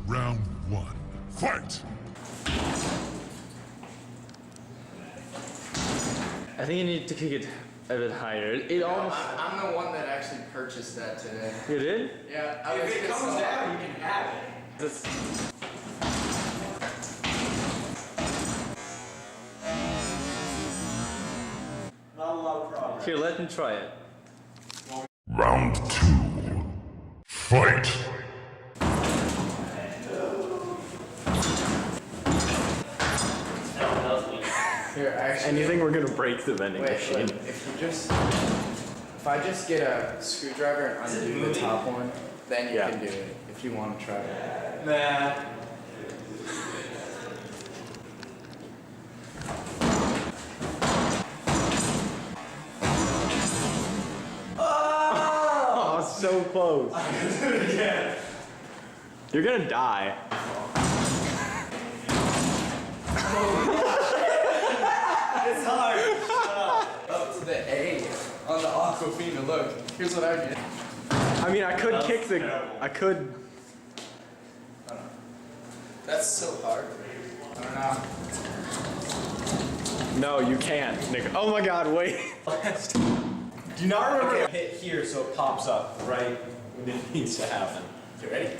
Round 1. Fight! I think you need to kick it a bit higher. It almost... I'm the one that actually purchased that today. You did? Yeah. If it comes down, you can have it. That's... Not a lot of progress. Here, let me try it. Round 2. Fight! Here, actually. And you think we're gonna break the vending machine? Wait, if I just get a screwdriver and undo the top one, then you can do it. If you want to try it. Nah. Oh, so close. I'm gonna do it again. You're gonna die. It's hard. Shut up. Up to the A on the Aquafina. Look, here's what I did. I mean, I could kick the... terrible. I could... That's so hard. I don't know. No, you can't, Nick. Oh my god, wait. Do you not remember to hit here so it pops up right when it needs to happen? You ready?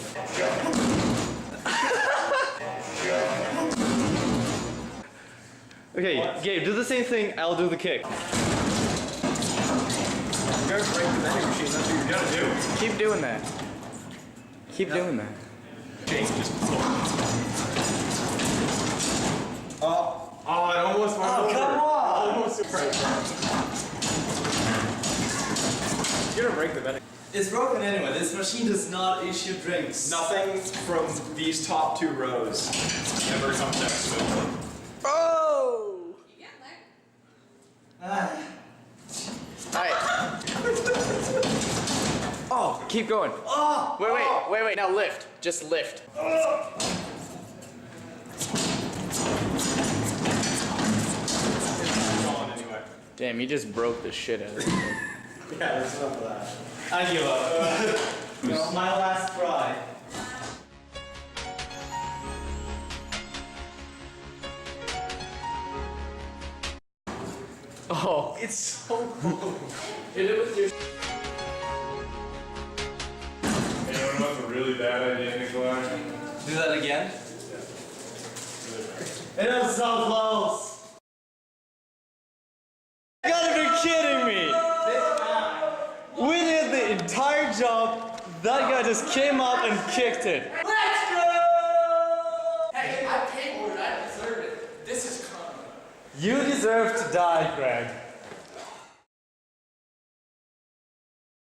Okay, Gabe, do the same thing. I'll do the kick. You're gonna break the vending machine, that's what you're gonna do. Keep doing that. Keep doing that. James just Oh, it almost went over. Come on! Almost You're gonna break the vending. It's broken anyway. This machine does not issue drinks. Nothing from these top 2 rows ever comes next to it. Oh! You get there. Alright. Oh, keep going. Wait. Now lift. Just lift. Anyway. Damn, you just broke the shit out of it. Yeah, there's enough of that. I give up. It's my last try. Oh. It's so cool. Hit it with your... Anyone wants a really bad idea, Nikolai? Do that again. It was so close. You gotta be kidding me! We did the entire job. That guy just came up and kicked it. Let's go! Hey, I paid for it. I deserve it. This is karma. You deserve to die, Greg.